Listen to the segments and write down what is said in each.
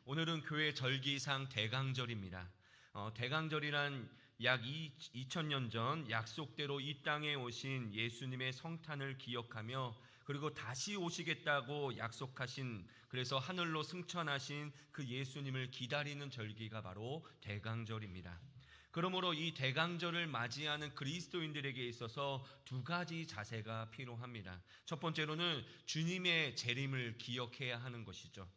오늘은 교회 절기상 대강절입니다. 대강절이란 약 2000년 전 약속대로 이 땅에 오신 예수님의 성탄을 기억하며 그리고 다시 오시겠다고 약속하신, 그래서 하늘로 승천하신 그 예수님을 기다리는 절기가 바로 대강절입니다. 그러므로 이 대강절을 맞이하는 그리스도인들에게 있어서 두 가지 자세가 필요합니다. 첫 번째로는 주님의 재림을 기억해야 하는 것이죠.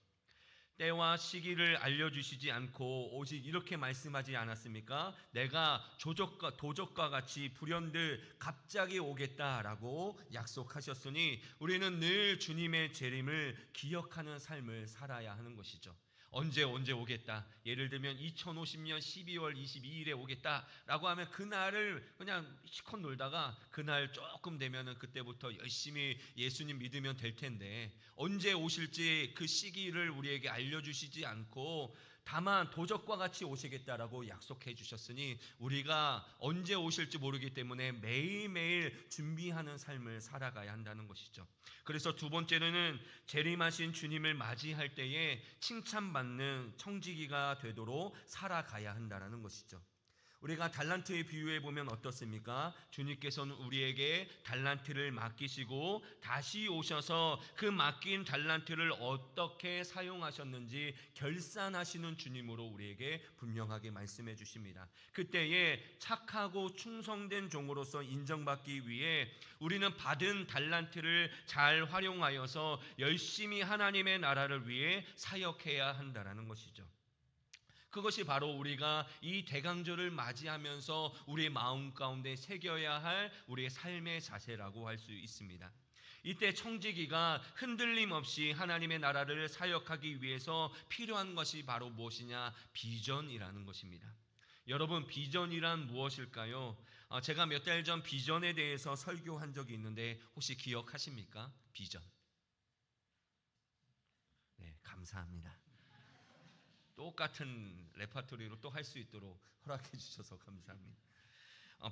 때와 시기를 알려주시지 않고 오직 이렇게 말씀하지 않았습니까? 내가 도적과 같이 불현듯 갑자기 오겠다라고 약속하셨으니 우리는 늘 주님의 재림을 기억하는 삶을 살아야 하는 것이죠. 언제 오겠다. 예를 들면 2050년 12월 22일에 오겠다라고 하면 그날을 그냥 시컷 놀다가 그날 조금 되면은 그때부터 열심히 예수님 믿으면 될 텐데, 언제 오실지 그 시기를 우리에게 알려주시지 않고 다만 도적과 같이 오시겠다라고 약속해 주셨으니 우리가 언제 오실지 모르기 때문에 매일매일 준비하는 삶을 살아가야 한다는 것이죠. 그래서 두 번째로는 재림하신 주님을 맞이할 때에 칭찬받는 청지기가 되도록 살아가야 한다는 것이죠. 우리가 달란트의 비유에 보면 어떻습니까? 주님께서는 우리에게 달란트를 맡기시고 다시 오셔서 그 맡긴 달란트를 어떻게 사용하셨는지 결산하시는 주님으로 우리에게 분명하게 말씀해 주십니다. 그때에 착하고 충성된 종으로서 인정받기 위해 우리는 받은 달란트를 잘 활용하여서 열심히 하나님의 나라를 위해 사역해야 한다는 것이죠. 그것이 바로 우리가 이 대강절을 맞이하면서 우리의 마음 가운데 새겨야 할 우리의 삶의 자세라고 할 수 있습니다. 이때 청지기가 흔들림 없이 하나님의 나라를 사역하기 위해서 필요한 것이 바로 무엇이냐? 비전이라는 것입니다. 여러분, 비전이란 무엇일까요? 제가 몇 달 전 비전에 대해서 설교한 적이 있는데 혹시 기억하십니까? 비전. 네, 감사합니다. 똑같은 레파토리로 또 할 수 있도록 허락해 주셔서 감사합니다.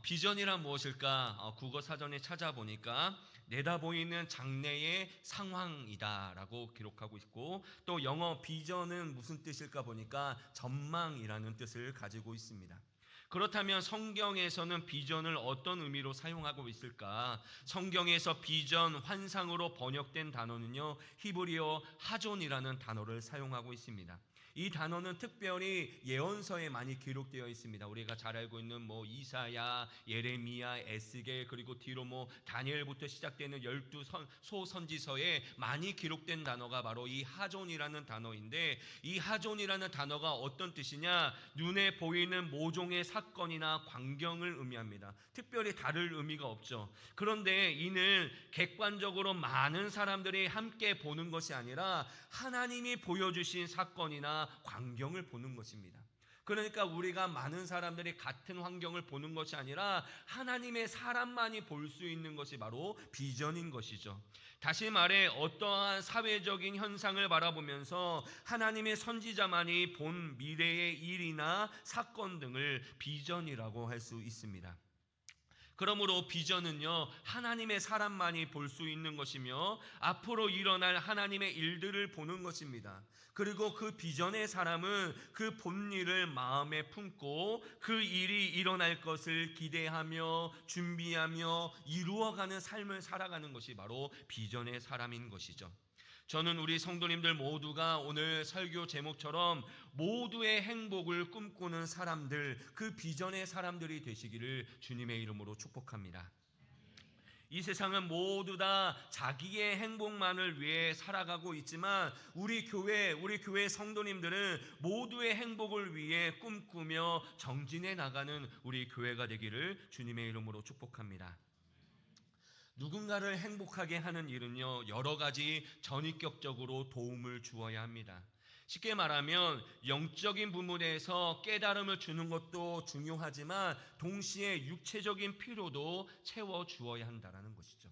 비전이란 무엇일까? 국어 사전에 찾아보니까 내다보이는 장래의 상황이다라고 기록하고 있고, 또 영어 비전은 무슨 뜻일까 보니까 전망이라는 뜻을 가지고 있습니다. 그렇다면 성경에서는 비전을 어떤 의미로 사용하고 있을까? 성경에서 비전, 환상으로 번역된 단어는요, 히브리어 하존이라는 단어를 사용하고 있습니다. 이 단어는 특별히 예언서에 많이 기록되어 있습니다. 우리가 잘 알고 있는 이사야, 예레미야, 에스겔, 그리고 뒤로 다니엘부터 시작되는 12 소선지서에 많이 기록된 단어가 바로 이 하존이라는 단어인데, 이 하존이라는 단어가 어떤 뜻이냐? 눈에 보이는 모종의 사건이나 광경을 의미합니다. 특별히 다를 의미가 없죠. 그런데 이는 객관적으로 많은 사람들이 함께 보는 것이 아니라 하나님이 보여주신 사건이나 광경을 보는 것입니다. 그러니까 우리가 많은 사람들이 같은 환경을 보는 것이 아니라 하나님의 사람만이 볼 수 있는 것이 바로 비전인 것이죠. 다시 말해 어떠한 사회적인 현상을 바라보면서 하나님의 선지자만이 본 미래의 일이나 사건 등을 비전이라고 할 수 있습니다. 그러므로 비전은요, 하나님의 사람만이 볼 수 있는 것이며 앞으로 일어날 하나님의 일들을 보는 것입니다. 그리고 그 비전의 사람은 그 본 일을 마음에 품고 그 일이 일어날 것을 기대하며 준비하며 이루어가는 삶을 살아가는 것이 바로 비전의 사람인 것이죠. 저는 우리 성도님들 모두가 오늘 설교 제목처럼 모두의 행복을 꿈꾸는 사람들, 그 비전의 사람들이 되시기를 주님의 이름으로 축복합니다. 이 세상은 모두 다 자기의 행복만을 위해 살아가고 있지만 우리 교회 성도님들은 모두의 행복을 위해 꿈꾸며 정진해 나가는 우리 교회가 되기를 주님의 이름으로 축복합니다. 누군가를 행복하게 하는 일은요, 여러 가지 전위격적으로 도움을 주어야 합니다. 쉽게 말하면 영적인 부분에서 깨달음을 주는 것도 중요하지만 동시에 육체적인 필요도 채워 주어야 한다는 것이죠.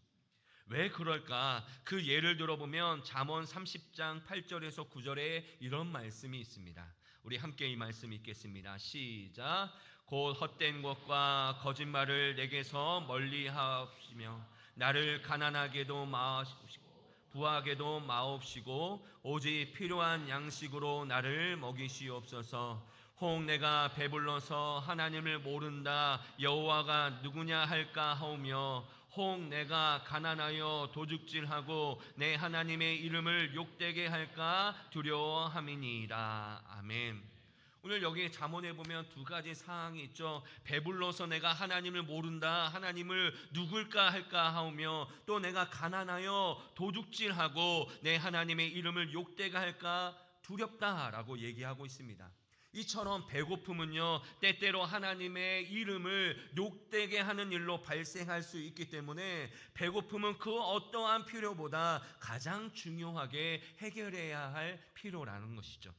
왜 그럴까? 그 예를 들어보면 잠언 30장 8절에서 9절에 이런 말씀이 있습니다. 우리 함께 이 말씀 읽겠습니다. 시작. 곧 헛된 것과 거짓말을 내게서 멀리 하옵시며 나를 가난하게도 마시고 부하게도 마옵시고 오직 필요한 양식으로 나를 먹이시옵소서. 혹 내가 배불러서 하나님을 모른다 여호와가 누구냐 할까 하오며 혹 내가 가난하여 도둑질하고 내 하나님의 이름을 욕되게 할까 두려워함이니이다. 아멘. 오늘 여기 잠언에 보면 두 가지 사항이 있죠. 배불러서 내가 하나님을 모른다, 하나님을 누굴까 할까 하오며, 또 내가 가난하여 도둑질하고 내 하나님의 이름을 욕되게 할까 두렵다라고 얘기하고 있습니다. 이처럼 배고픔은요, 때때로 하나님의 이름을 욕되게 하는 일로 발생할 수 있기 때문에 배고픔은 그 어떠한 필요보다 가장 중요하게 해결해야 할 필요라는 것이죠.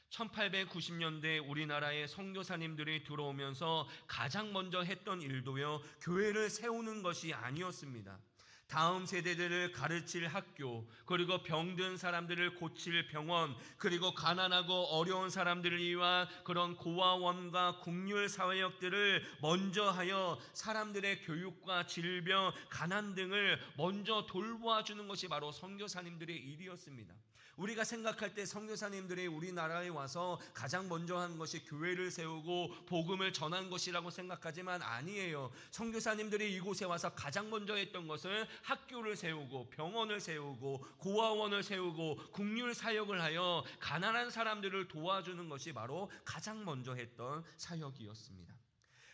1890년대 우리나라의 선교사님들이 들어오면서 가장 먼저 했던 일도요, 교회를 세우는 것이 아니었습니다. 다음 세대들을 가르칠 학교, 그리고 병든 사람들을 고칠 병원, 그리고 가난하고 어려운 사람들을 위한 그런 고아원과 국률 사회역들을 먼저 하여 사람들의 교육과 질병, 가난 등을 먼저 돌보아주는 것이 바로 선교사님들의 일이었습니다. 우리가 생각할 때 선교사님들이 우리나라에 와서 가장 먼저 한 것이 교회를 세우고 복음을 전한 것이라고 생각하지만 아니에요. 선교사님들이 이곳에 와서 가장 먼저 했던 것은 학교를 세우고 병원을 세우고 고아원을 세우고 국률 사역을 하여 가난한 사람들을 도와주는 것이 바로 가장 먼저 했던 사역이었습니다.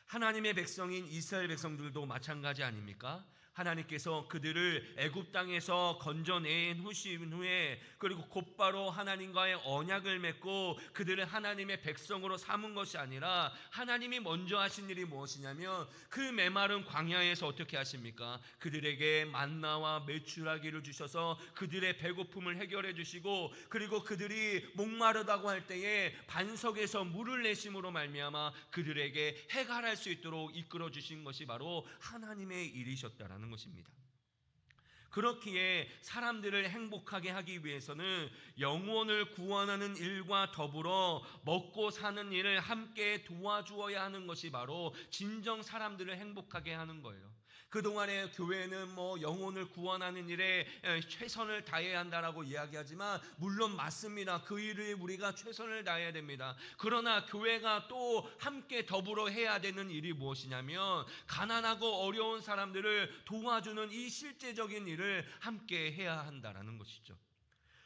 하나님의 백성인 이스라엘 백성들도 마찬가지 아닙니까? 하나님께서 그들을 애굽 땅에서 건져낸 후에 그리고 곧바로 하나님과의 언약을 맺고 그들을 하나님의 백성으로 삼은 것이 아니라 하나님이 먼저 하신 일이 무엇이냐면 그 메마른 광야에서 어떻게 하십니까? 그들에게 만나와 메추라기를 주셔서 그들의 배고픔을 해결해 주시고, 그리고 그들이 목마르다고 할 때에 반석에서 물을 내심으로 말미암아 그들에게 해갈할 수 있도록 이끌어 주신 것이 바로 하나님의 일이셨다라는 것입니다. 그렇기에 사람들을 행복하게 하기 위해서는 영혼을 구원하는 일과 더불어 먹고 사는 일을 함께 도와주어야 하는 것이 바로 진정 사람들을 행복하게 하는 거예요. 그동안에 교회는 영혼을 구원하는 일에 최선을 다해야 한다라고 이야기하지만 물론 맞습니다. 그 일에 우리가 최선을 다해야 됩니다. 그러나 교회가 또 함께 더불어 해야 되는 일이 무엇이냐면 가난하고 어려운 사람들을 도와주는 이 실제적인 일을 함께 해야 한다라는 것이죠.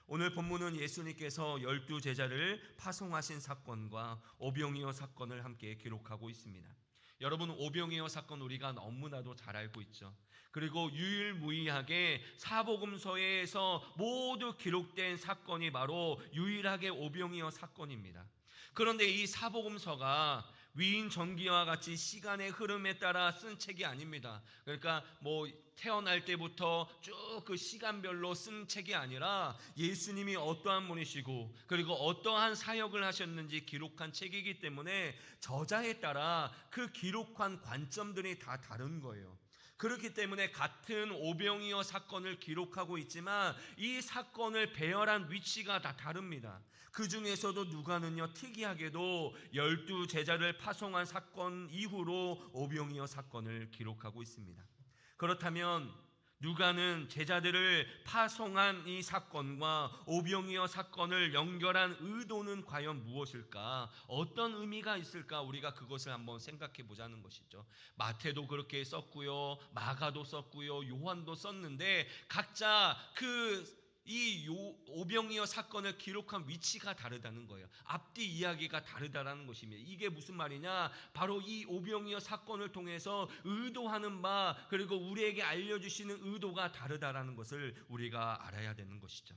오늘 본문은 예수님께서 12제자를 파송하신 사건과 오병이어 사건을 함께 기록하고 있습니다. 여러분, 오병이어 사건 우리가 너무나도 잘 알고 있죠. 그리고 유일무이하게 사복음서에서 모두 기록된 사건이 바로 유일하게 오병이어 사건입니다. 그런데 이 사복음서가 위인 전기와 같이 시간의 흐름에 따라 쓴 책이 아닙니다. 그러니까 태어날 때부터 쭉 그 시간별로 쓴 책이 아니라 예수님이 어떠한 분이시고 그리고 어떠한 사역을 하셨는지 기록한 책이기 때문에 저자에 따라 그 기록한 관점들이 다 다른 거예요. 그렇기 때문에 같은 오병이어 사건을 기록하고 있지만 이 사건을 배열한 위치가 다 다릅니다. 그 중에서도 누가는요, 특이하게도 12제자를 파송한 사건 이후로 오병이어 사건을 기록하고 있습니다. 그렇다면 누가는 제자들을 파송한 이 사건과 오병이어 사건을 연결한 의도는 과연 무엇일까? 어떤 의미가 있을까? 우리가 그것을 한번 생각해 보자는 것이죠. 마태도 그렇게 썼고요, 마가도 썼고요, 요한도 썼는데 각자 이 오병이어 사건을 기록한 위치가 다르다는 거예요. 앞뒤 이야기가 다르다라는 것입니다. 이게 무슨 말이냐? 바로 이 오병이어 사건을 통해서 의도하는 바 그리고 우리에게 알려주시는 의도가 다르다라는 것을 우리가 알아야 되는 것이죠.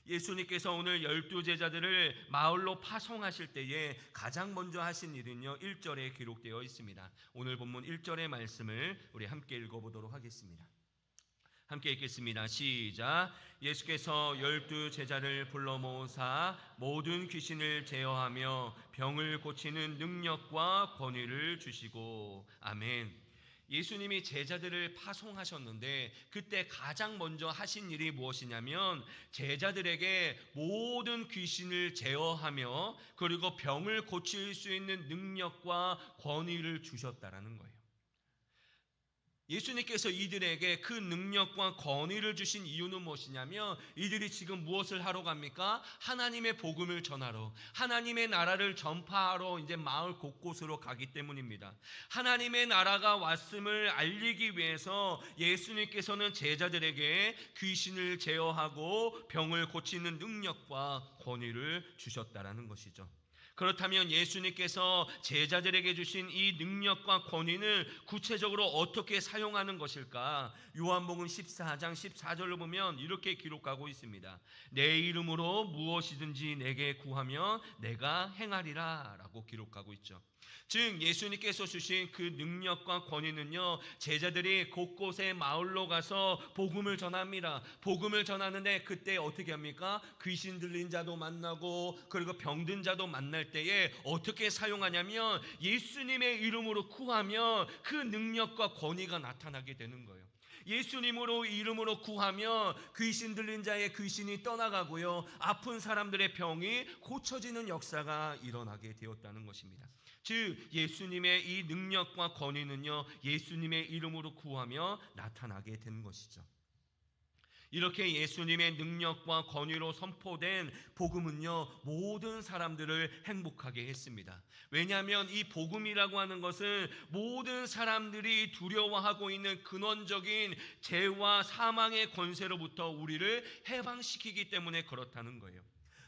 예수님께서 오늘 12제자들을 마을로 파송하실 때에 가장 먼저 하신 일은요, 1절에 기록되어 있습니다. 오늘 본문 1절의 말씀을 우리 함께 읽어보도록 하겠습니다. 함께 읽겠습니다. 시작. 예수께서 12제자를 불러 모으사 모든 귀신을 제어하며 병을 고치는 능력과 권위를 주시고. 아멘. 예수님이 제자들을 파송하셨는데 그때 가장 먼저 하신 일이 무엇이냐면 제자들에게 모든 귀신을 제어하며 그리고 병을 고칠 수 있는 능력과 권위를 주셨다라는 거예요. 예수님께서 이들에게 그 능력과 권위를 주신 이유는 무엇이냐면 이들이 지금 무엇을 하러 갑니까? 하나님의 복음을 전하러, 하나님의 나라를 전파하러 이제 마을 곳곳으로 가기 때문입니다. 하나님의 나라가 왔음을 알리기 위해서 예수님께서는 제자들에게 귀신을 제어하고 병을 고치는 능력과 권위를 주셨다라는 것이죠. 그렇다면 예수님께서 제자들에게 주신 이 능력과 권위는 구체적으로 어떻게 사용하는 것일까? 요한복음 14장 14절을 보면 이렇게 기록하고 있습니다. 내 이름으로 무엇이든지 내게 구하면 내가 행하리라 라고 기록하고 있죠. 즉 예수님께서 주신 그 능력과 권위는요, 제자들이 곳곳에 마을로 가서 복음을 전합니다. 복음을 전하는데 그때 어떻게 합니까? 귀신 들린 자도 만나고 그리고 병든 자도 만날 때에 어떻게 사용하냐면 예수님의 이름으로 구하면 그 능력과 권위가 나타나게 되는 거예요. 예수님으로 이름으로 구하면 귀신 들린 자의 귀신이 떠나가고요, 아픈 사람들의 병이 고쳐지는 역사가 일어나게 되었다는 것입니다. 즉 예수님의 이 능력과 권위는요, 예수님의 이름으로 구하며 나타나게 된 것이죠. 이렇게 예수님의 능력과 권위로 선포된 복음은요, 모든 사람들을 행복하게 했습니다. 왜냐하면 이 복음이라고 하는 것은 모든 사람들이 두려워하고 있는 근원적인 죄와 사망의 권세로부터 우리를 해방시키기 때문에 그렇다는 거예요.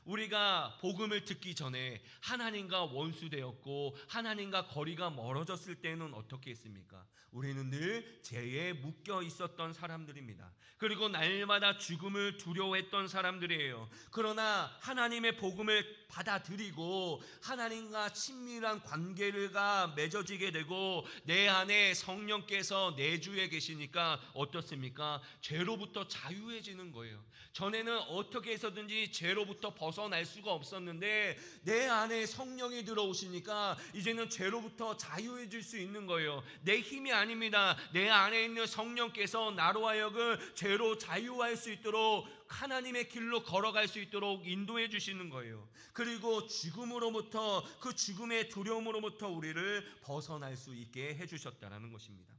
우리가 복음을 듣기 전에 하나님과 원수되었고 하나님과 거리가 멀어졌을 때는 어떻게 했습니까? 우리는 늘 죄에 묶여 있었던 사람들입니다. 그리고 날마다 죽음을 두려워했던 사람들이에요. 그러나 하나님의 복음을 받아들이고 하나님과 친밀한 관계가 맺어지게 되고 내 안에 성령께서 내주에 계시니까 어떻습니까? 죄로부터 자유해지는 거예요. 전에는 어떻게 해서든지 죄로부터 벗어날 수가 없었는데 내 안에 성령이 들어오시니까 이제는 죄로부터 자유해질 수 있는 거예요. 내 힘이 아닙니다. 내 안에 있는 성령께서 나로 하여금 죄로 자유할 수 있도록 하나님의 길로 걸어갈 수 있도록 인도해 주시는 거예요. 그리고 죽음으로부터, 그 죽음의 두려움으로부터 우리를 벗어날 수 있게 해주셨다는 것입니다.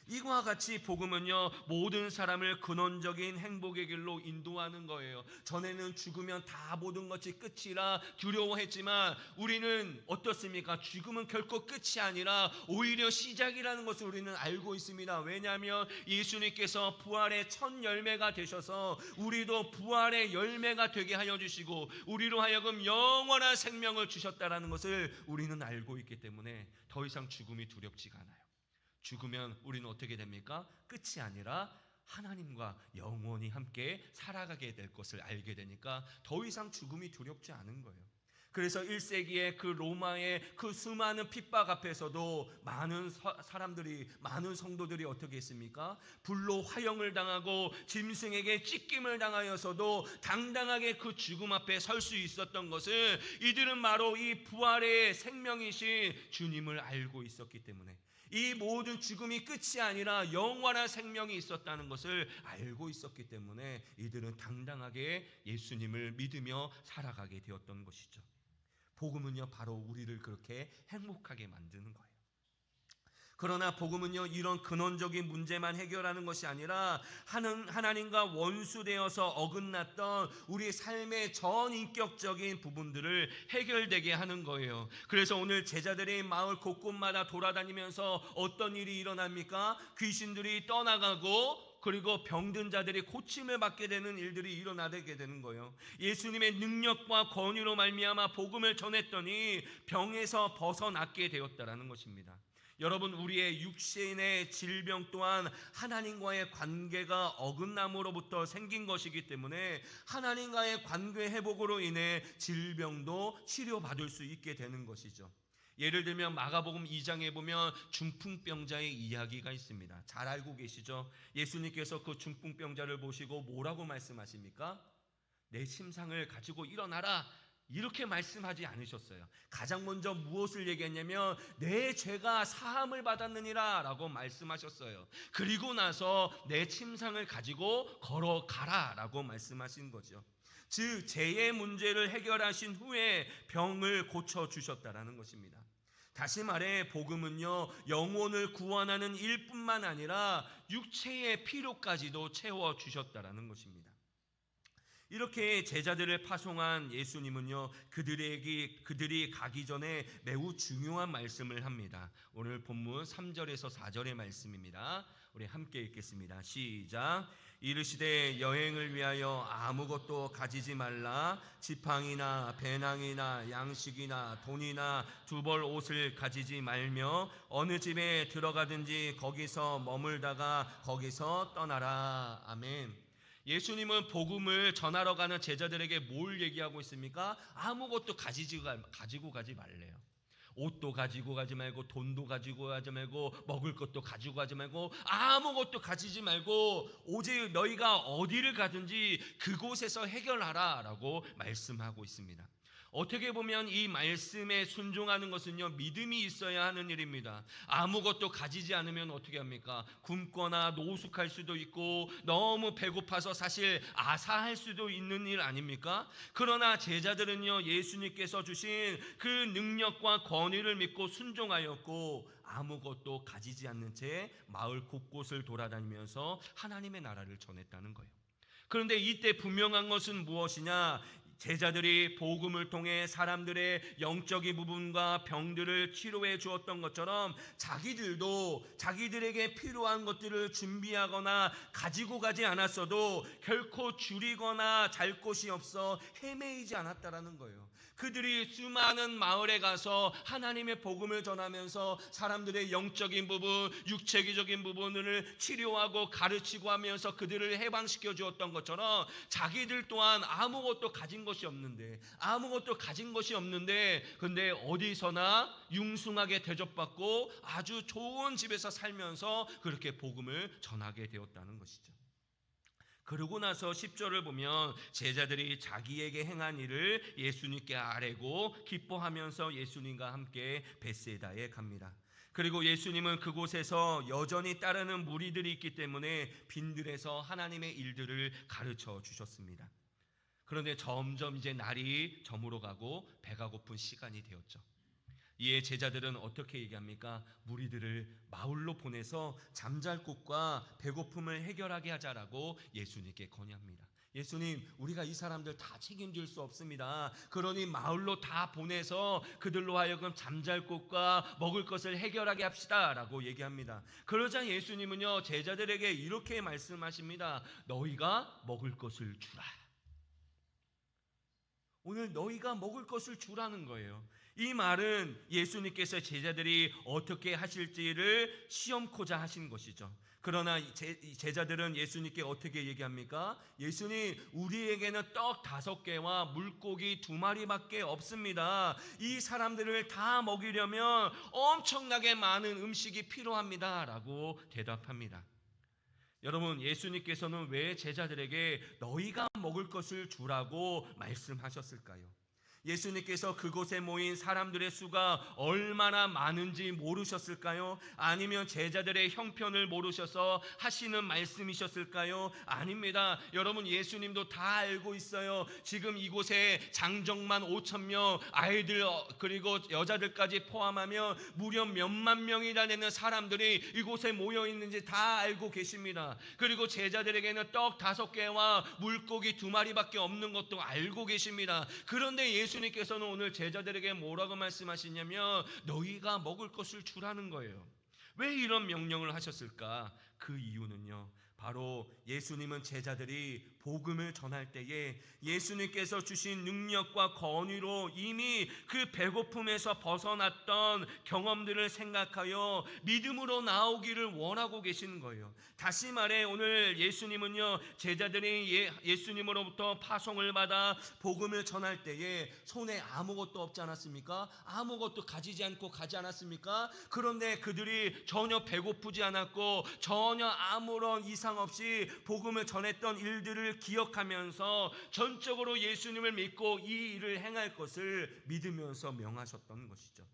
이와 같이 복음은요, 모든 사람을 근원적인 행복의 길로 인도하는 거예요. 전에는 죽으면 다 모든 것이 끝이라 두려워했지만 우리는 어떻습니까? 죽음은 결코 끝이 아니라 오히려 시작이라는 것을 우리는 알고 있습니다. 왜냐하면 예수님께서 부활의 첫 열매가 되셔서 우리도 부활의 열매가 되게 하여 주시고 우리로 하여금 영원한 생명을 주셨다는 것을 우리는 알고 있기 때문에 더 이상 죽음이 두렵지가 않아요. 죽으면 우리는 어떻게 됩니까? 끝이 아니라 하나님과 영원히 함께 살아가게 될 것을 알게 되니까 더 이상 죽음이 두렵지 않은 거예요. 그래서 1세기에 그 로마의 그 수많은 핍박 앞에서도 많은 사람들이, 많은 성도들이 어떻게 했습니까? 불로 화형을 당하고 짐승에게 찢김을 당하여서도 당당하게 그 죽음 앞에 설 수 있었던 것은 이들은 바로 이 부활의 생명이신 주님을 알고 있었기 때문에, 이 모든 죽음이 끝이 아니라 영원한 생명이 있었다는 것을 알고 있었기 때문에 이들은 당당하게 예수님을 믿으며 살아가게 되었던 것이죠. 복음은요, 바로 우리를 그렇게 행복하게 만드는 거예요. 그러나 복음은요, 이런 근원적인 문제만 해결하는 것이 아니라 하나님과 원수되어서 어긋났던 우리 삶의 전인격적인 부분들을 해결되게 하는 거예요. 그래서 오늘 제자들이 마을 곳곳마다 돌아다니면서 어떤 일이 일어납니까? 귀신들이 떠나가고 그리고 병든 자들이 고침을 받게 되는 일들이 일어나게 되는 거예요. 예수님의 능력과 권위로 말미암아 복음을 전했더니 병에서 벗어났게 되었다라는 것입니다. 여러분, 우리의 육신의 질병 또한 하나님과의 관계가 어긋남으로부터 생긴 것이기 때문에 하나님과의 관계 회복으로 인해 질병도 치료받을 수 있게 되는 것이죠. 예를 들면 마가복음 2장에 보면 중풍병자의 이야기가 있습니다. 잘 알고 계시죠? 예수님께서 그 중풍병자를 보시고 뭐라고 말씀하십니까? 내 침상을 가지고 일어나라, 이렇게 말씀하지 않으셨어요. 가장 먼저 무엇을 얘기했냐면 내 죄가 사함을 받았느니라 라고 말씀하셨어요. 그리고 나서 내 침상을 가지고 걸어가라 라고 말씀하신 거죠. 즉 죄의 문제를 해결하신 후에 병을 고쳐주셨다라는 것입니다. 다시 말해 복음은요, 영혼을 구원하는 일뿐만 아니라 육체의 필요까지도 채워 주셨다라는 것입니다. 이렇게 제자들을 파송한 예수님은요, 그들이 가기 전에 매우 중요한 말씀을 합니다. 오늘 본문 3절에서 4절의 말씀입니다. 우리 함께 읽겠습니다. 시작. 이르시되 여행을 위하여 아무것도 가지지 말라. 지팡이나 배낭이나 양식이나 돈이나 두 벌 옷을 가지지 말며 어느 집에 들어가든지 거기서 머물다가 거기서 떠나라. 아멘. 예수님은 복음을 전하러 가는 제자들에게 뭘 얘기하고 있습니까? 아무것도 가지고 가지 말래요. 옷도 가지고 가지 말고, 돈도 가지고 가지 말고, 먹을 것도 가지고 가지 말고, 아무것도 가지지 말고 오직 너희가 어디를 가든지 그곳에서 해결하라 라고 말씀하고 있습니다. 어떻게 보면 이 말씀에 순종하는 것은요, 믿음이 있어야 하는 일입니다. 아무것도 가지지 않으면 어떻게 합니까? 굶거나 노숙할 수도 있고 너무 배고파서 사실 아사할 수도 있는 일 아닙니까? 그러나 제자들은요, 예수님께서 주신 그 능력과 권위를 믿고 순종하였고 아무것도 가지지 않는 채 마을 곳곳을 돌아다니면서 하나님의 나라를 전했다는 거예요. 그런데 이때 분명한 것은 무엇이냐? 제자들이 복음을 통해 사람들의 영적인 부분과 병들을 치료해 주었던 것처럼 자기들도 자기들에게 필요한 것들을 준비하거나 가지고 가지 않았어도 결코 줄이거나 잘 곳이 없어 헤매이지 않았다라는 거예요. 그들이 수많은 마을에 가서 하나님의 복음을 전하면서 사람들의 영적인 부분, 육체적인 부분을 치료하고 가르치고 하면서 그들을 해방시켜 주었던 것처럼 자기들 또한 아무것도 가진 것이 없는데 근데 어디서나 융숭하게 대접받고 아주 좋은 집에서 살면서 그렇게 복음을 전하게 되었다는 것이죠. 그러고 나서 10절을 보면 제자들이 자기에게 행한 일을 예수님께 아뢰고 기뻐하면서 예수님과 함께 벳세다에 갑니다. 그리고 예수님은 그곳에서 여전히 따르는 무리들이 있기 때문에 빈들에서 하나님의 일들을 가르쳐 주셨습니다. 그런데 점점 이제 날이 저물어 가고 배가 고픈 시간이 되었죠. 이에 제자들은 어떻게 얘기합니까? 무리들을 마을로 보내서 잠잘 곳과 배고픔을 해결하게 하자라고 예수님께 건의합니다. 예수님, 우리가 이 사람들 다 책임질 수 없습니다. 그러니 마을로 다 보내서 그들로 하여금 잠잘 곳과 먹을 것을 해결하게 합시다 라고 얘기합니다. 그러자 예수님은요, 제자들에게 이렇게 말씀하십니다. 너희가 먹을 것을 주라. 오늘 너희가 먹을 것을 주라는 거예요. 이 말은 예수님께서 제자들이 어떻게 하실지를 시험코자 하신 것이죠. 그러나 제자들은 예수님께 어떻게 얘기합니까? 예수님, 우리에게는 떡 5개와 물고기 2마리밖에 없습니다. 이 사람들을 다 먹이려면 엄청나게 많은 음식이 필요합니다 라고 대답합니다. 여러분, 예수님께서는 왜 제자들에게 너희가 먹을 것을 주라고 말씀하셨을까요? 예수님께서 그곳에 모인 사람들의 수가 얼마나 많은지 모르셨을까요? 아니면 제자들의 형편을 모르셔서 하시는 말씀이셨을까요? 아닙니다. 여러분, 예수님도 다 알고 있어요. 지금 이곳에 장정만 5,000명, 아이들 그리고 여자들까지 포함하면 무려 몇만 명이나 되는 사람들이 이곳에 모여 있는지 다 알고 계십니다. 그리고 제자들에게는 떡 5개와 물고기 2마리밖에 없는 것도 알고 계십니다. 그런데 예수님께서는 오늘 제자들에게 뭐라고 말씀하시냐면 너희가 먹을 것을 주라는 거예요. 왜 이런 명령을 하셨을까? 그 이유는요, 바로 예수님은 제자들이 복음을 전할 때에 예수님께서 주신 능력과 권위로 이미 그 배고픔에서 벗어났던 경험들을 생각하여 믿음으로 나오기를 원하고 계시는 거예요. 다시 말해 오늘 예수님은요, 제자들이 예수님으로부터 파송을 받아 복음을 전할 때에 손에 아무것도 없지 않았습니까? 아무것도 가지지 않고 가지 않았습니까? 그런데 그들이 전혀 배고프지 않았고 전혀 아무런 이상 없이 복음을 전했던 일들을 기억하면서 전적으로 예수님을 믿고 이 일을 행할 것을 믿으면서 명하셨던 것이죠.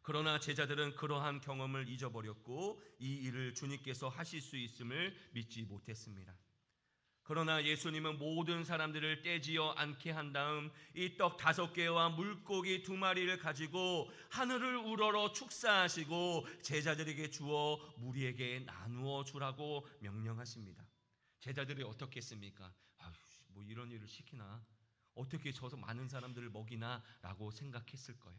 그러나 제자들은 그러한 경험을 잊어버렸고 이 일을 주님께서 하실 수 있음을 믿지 못했습니다. 그러나 예수님은 모든 사람들을 떼지어 앉게 한 다음 이 떡 5개와 물고기 2마리를 가지고 하늘을 우러러 축사하시고 제자들에게 주어 무리에게 나누어 주라고 명령하십니다. 제자들이 어떻게 했습니까? 뭐 이런 일을 시키나? 어떻게 저서 많은 사람들을 먹이나? 라고 생각했을 거예요.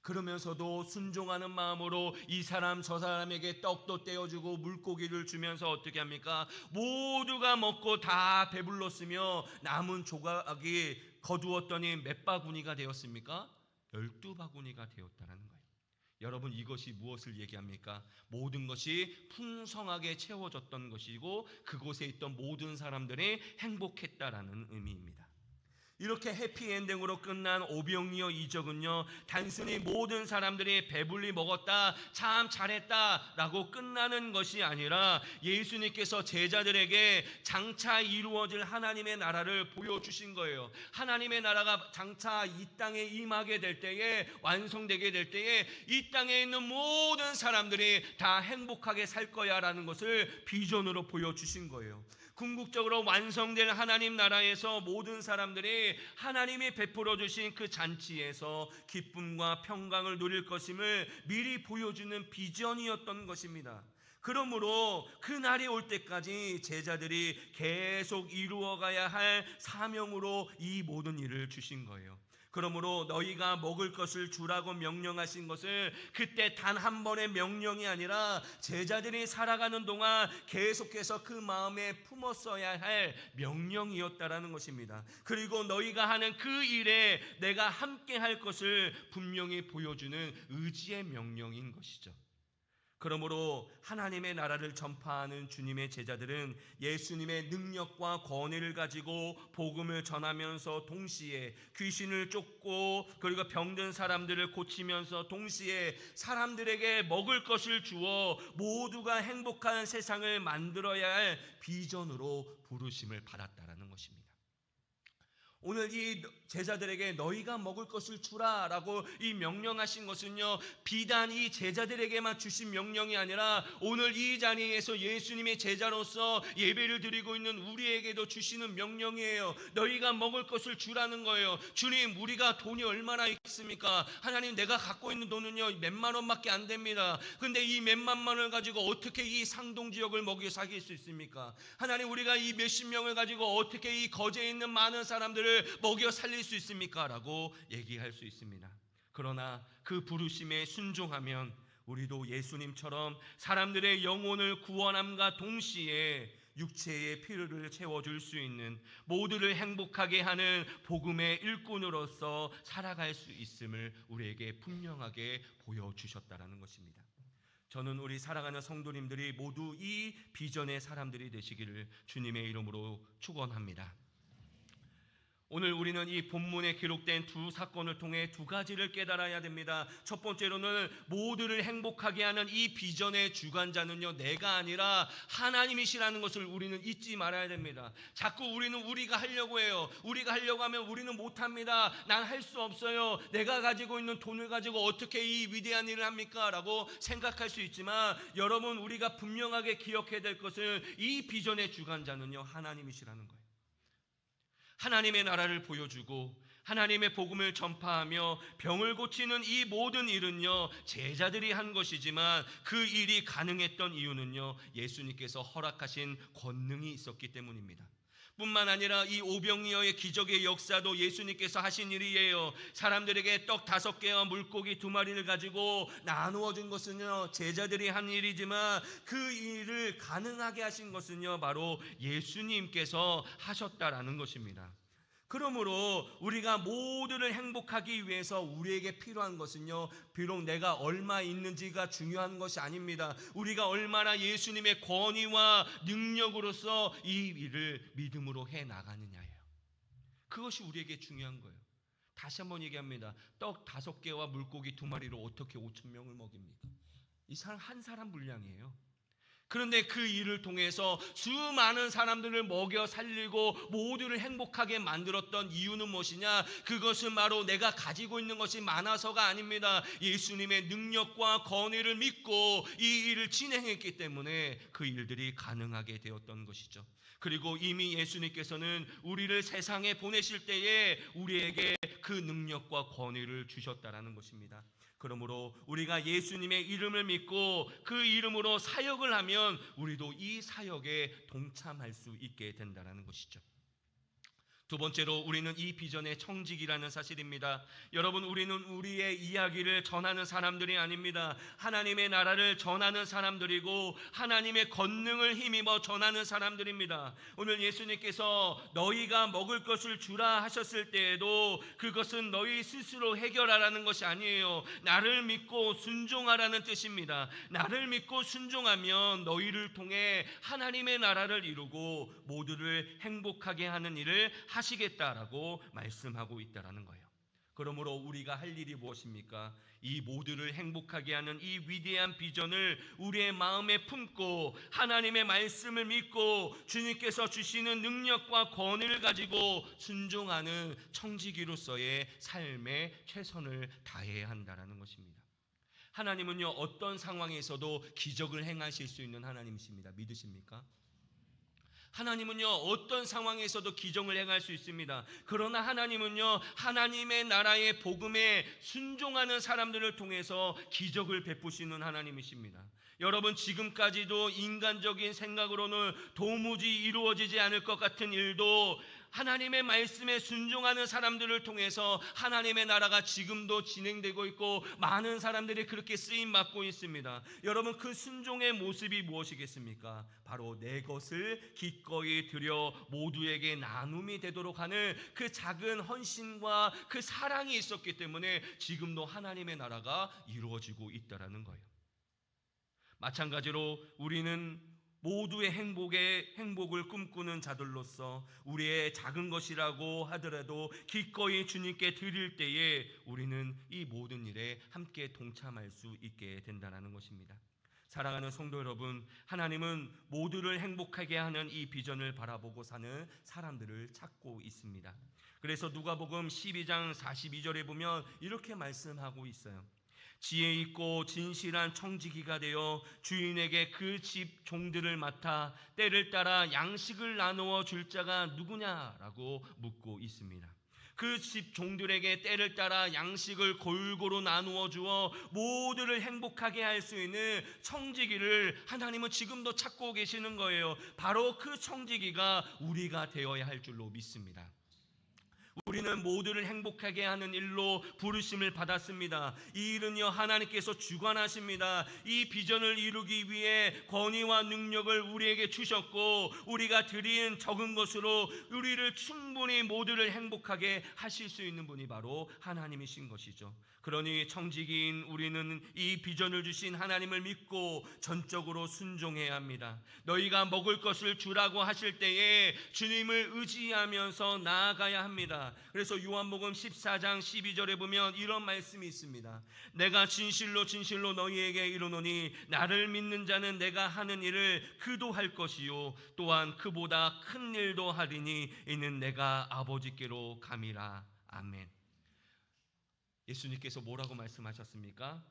그러면서도 순종하는 마음으로 이 사람 저 사람에게 떡도 떼어주고 물고기를 주면서 어떻게 합니까? 모두가 먹고 다 배불렀으며 남은 조각이 거두었더니 몇 바구니가 되었습니까? 12바구니가 되었다는 거예요. 여러분, 이것이 무엇을 얘기합니까? 모든 것이 풍성하게 채워졌던 것이고 그곳에 있던 모든 사람들이 행복했다라는 의미입니다. 이렇게 해피엔딩으로 끝난 오병이어 이적은요, 단순히 모든 사람들이 배불리 먹었다, 참 잘했다 라고 끝나는 것이 아니라 예수님께서 제자들에게 장차 이루어질 하나님의 나라를 보여주신 거예요. 하나님의 나라가 장차 이 땅에 임하게 될 때에, 완성되게 될 때에 이 땅에 있는 모든 사람들이 다 행복하게 살 거야 라는 것을 비전으로 보여주신 거예요. 궁극적으로 완성될 하나님 나라에서 모든 사람들이 하나님이 베풀어 주신 그 잔치에서 기쁨과 평강을 누릴 것임을 미리 보여주는 비전이었던 것입니다. 그러므로 그 날이 올 때까지 제자들이 계속 이루어가야 할 사명으로 이 모든 일을 주신 거예요. 그러므로 너희가 먹을 것을 주라고 명령하신 것을 그때 단 한 번의 명령이 아니라 제자들이 살아가는 동안 계속해서 그 마음에 품었어야 할 명령이었다라는 것입니다. 그리고 너희가 하는 그 일에 내가 함께 할 것을 분명히 보여주는 의지의 명령인 것이죠. 그러므로 하나님의 나라를 전파하는 주님의 제자들은 예수님의 능력과 권위를 가지고 복음을 전하면서 동시에 귀신을 쫓고 그리고 병든 사람들을 고치면서 동시에 사람들에게 먹을 것을 주어 모두가 행복한 세상을 만들어야 할 비전으로 부르심을 받았다라는 것입니다. 오늘 이 제자들에게 너희가 먹을 것을 주라라고 이 명령하신 것은요, 비단 이 제자들에게만 주신 명령이 아니라 오늘 이 자리에서 예수님의 제자로서 예배를 드리고 있는 우리에게도 주시는 명령이에요. 너희가 먹을 것을 주라는 거예요. 주님, 우리가 돈이 얼마나 있습니까? 하나님, 내가 갖고 있는 돈은요 몇만 원밖에 안 됩니다. 근데 이 몇만 원을 가지고 어떻게 이 상동 지역을 먹여 살릴 수 있습니까? 하나님, 우리가 이 몇십 명을 가지고 어떻게 이 거제에 있는 많은 사람들을 먹여 살릴 수 있습니까? 라고 얘기할 수 있습니다. 그러나 그 부르심에 순종하면 우리도 예수님처럼 사람들의 영혼을 구원함과 동시에 육체의 필요를 채워줄 수 있는, 모두를 행복하게 하는 복음의 일꾼으로서 살아갈 수 있음을 우리에게 분명하게 보여주셨다라는 것입니다. 저는 우리 살아가는 성도님들이 모두 이 비전의 사람들이 되시기를 주님의 이름으로 축원합니다. 오늘 우리는 이 본문에 기록된 두 사건을 통해 두 가지를 깨달아야 됩니다. 첫 번째로는 모두를 행복하게 하는 이 비전의 주관자는요, 내가 아니라 하나님이시라는 것을 우리는 잊지 말아야 됩니다. 자꾸 우리는 우리가 하려고 해요. 우리가 하려고 하면 우리는 못합니다. 난 할 수 없어요. 내가 가지고 있는 돈을 가지고 어떻게 이 위대한 일을 합니까? 라고 생각할 수 있지만 여러분, 우리가 분명하게 기억해야 될 것은 이 비전의 주관자는요, 하나님이시라는 거예요. 하나님의 나라를 보여주고 하나님의 복음을 전파하며 병을 고치는 이 모든 일은요, 제자들이 한 것이지만 그 일이 가능했던 이유는요, 예수님께서 허락하신 권능이 있었기 때문입니다. 뿐만 아니라 이 오병이어의 기적의 역사도 예수님께서 하신 일이에요. 사람들에게 떡 5개와 물고기 2마리를 가지고 나누어 준 것은요, 제자들이 한 일이지만 그 일을 가능하게 하신 것은요, 바로 예수님께서 하셨다라는 것입니다. 그러므로 우리가 모두를 행복하기 위해서 우리에게 필요한 것은요, 비록 내가 얼마 있는지가 중요한 것이 아닙니다. 우리가 얼마나 예수님의 권위와 능력으로서 이 일을 믿음으로 해나가느냐예요. 그것이 우리에게 중요한 거예요. 다시 한번 얘기합니다. 떡 5개와 물고기 2마리로 어떻게 5,000명을 먹입니까? 이 사람 한 사람 분량이에요. 그런데 그 일을 통해서 수많은 사람들을 먹여 살리고 모두를 행복하게 만들었던 이유는 무엇이냐? 그것은 바로 내가 가지고 있는 것이 많아서가 아닙니다. 예수님의 능력과 권위를 믿고 이 일을 진행했기 때문에 그 일들이 가능하게 되었던 것이죠. 그리고 이미 예수님께서는 우리를 세상에 보내실 때에 우리에게 그 능력과 권위를 주셨다라는 것입니다. 그러므로 우리가 예수님의 이름을 믿고 그 이름으로 사역을 하면 우리도 이 사역에 동참할 수 있게 된다는 것이죠. 두 번째로 우리는 이 비전의 청직이라는 사실입니다. 여러분, 우리는 우리의 이야기를 전하는 사람들이 아닙니다. 하나님의 나라를 전하는 사람들이고 하나님의 권능을 힘입어 전하는 사람들입니다. 오늘 예수님께서 너희가 먹을 것을 주라 하셨을 때에도 그것은 너희 스스로 해결하라는 것이 아니에요. 나를 믿고 순종하라는 뜻입니다. 나를 믿고 순종하면 너희를 통해 하나님의 나라를 이루고 모두를 행복하게 하는 일을 하시겠다라고 말씀하고 있다라는 거예요. 그러므로 우리가 할 일이 무엇입니까? 이 모두를 행복하게 하는 이 위대한 비전을 우리의 마음에 품고 하나님의 말씀을 믿고 주님께서 주시는 능력과 권위를 가지고 순종하는 청지기로서의 삶에 최선을 다해야 한다는 것입니다. 하나님은요, 어떤 상황에서도 기적을 행하실 수 있는 하나님이십니다. 믿으십니까? 하나님은요, 어떤 상황에서도 기적을 행할 수 있습니다. 그러나 하나님은요, 하나님의 나라의 복음에 순종하는 사람들을 통해서 기적을 베푸시는 하나님이십니다. 여러분, 지금까지도 인간적인 생각으로는 도무지 이루어지지 않을 것 같은 일도 하나님의 말씀에 순종하는 사람들을 통해서 하나님의 나라가 지금도 진행되고 있고 많은 사람들이 그렇게 쓰임받고 있습니다. 여러분, 그 순종의 모습이 무엇이겠습니까? 바로 내 것을 기꺼이 드려 모두에게 나눔이 되도록 하는 그 작은 헌신과 그 사랑이 있었기 때문에 지금도 하나님의 나라가 이루어지고 있다는 거예요. 마찬가지로 우리는 모두의 행복을 꿈꾸는 자들로서 우리의 작은 것이라고 하더라도 기꺼이 주님께 드릴 때에 우리는 이 모든 일에 함께 동참할 수 있게 된다는 것입니다. 사랑하는 성도 여러분, 하나님은 모두를 행복하게 하는 이 비전을 바라보고 사는 사람들을 찾고 있습니다. 그래서 누가복음 12장 42절에 보면 이렇게 말씀하고 있어요. 지혜 있고 진실한 청지기가 되어 주인에게 그 집 종들을 맡아 때를 따라 양식을 나누어 줄 자가 누구냐라고 묻고 있습니다. 그 집 종들에게 때를 따라 양식을 골고루 나누어 주어 모두를 행복하게 할 수 있는 청지기를 하나님은 지금도 찾고 계시는 거예요. 바로 그 청지기가 우리가 되어야 할 줄로 믿습니다. 우리는 모두를 행복하게 하는 일로 부르심을 받았습니다. 이 일은요, 하나님께서 주관하십니다. 이 비전을 이루기 위해 권위와 능력을 우리에게 주셨고 우리가 드린 적은 것으로 우리를 충분히 모두를 행복하게 하실 수 있는 분이 바로 하나님이신 것이죠. 그러니 청지기인 우리는 이 비전을 주신 하나님을 믿고 전적으로 순종해야 합니다. 너희가 먹을 것을 주라고 하실 때에 주님을 의지하면서 나아가야 합니다. 그래서 요한복음 14장 12절에 보면 이런 말씀이 있습니다. 내가 진실로 진실로 너희에게 이르노니 나를 믿는 자는 내가 하는 일을 그도 할 것이요 또한 그보다 큰 일도 하리니 이는 내가 아버지께로 감이라. 아멘. 예수님께서 뭐라고 말씀하셨습니까?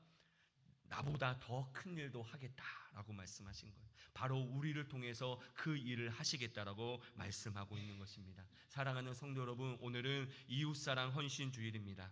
나보다 더 큰 일도 하겠다라고 말씀하신 거예요. 바로 우리를 통해서 그 일을 하시겠다라고 말씀하고 있는 것입니다. 사랑하는 성도 여러분, 오늘은 이웃사랑 헌신 주일입니다.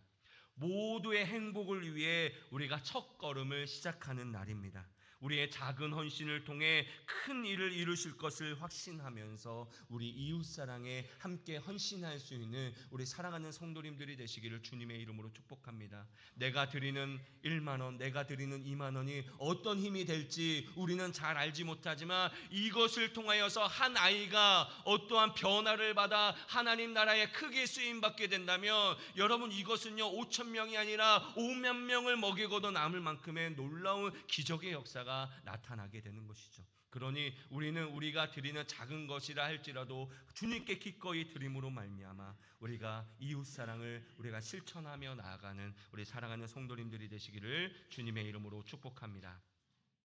모두의 행복을 위해 우리가 첫 걸음을 시작하는 날입니다. 우리의 작은 헌신을 통해 큰 일을 이루실 것을 확신하면서 우리 이웃사랑에 함께 헌신할 수 있는 우리 사랑하는 성도님들이 되시기를 주님의 이름으로 축복합니다. 내가 드리는 1만 원, 내가 드리는 2만 원이 어떤 힘이 될지 우리는 잘 알지 못하지만 이것을 통하여서 한 아이가 어떠한 변화를 받아 하나님 나라에 크게 쓰임받게 된다면 여러분, 이것은요 5천 명이 아니라 5만 명을 먹이고도 남을 만큼의 놀라운 기적의 역사가 나타나게 되는 것이죠. 그러니 우리는 우리가 드리는 작은 것이라 할지라도 주님께 기꺼이 드림으로 말미암아 우리가 이웃사랑을 우리가 실천하며 나아가는 우리 사랑하는 성도님들이 되시기를 주님의 이름으로 축복합니다.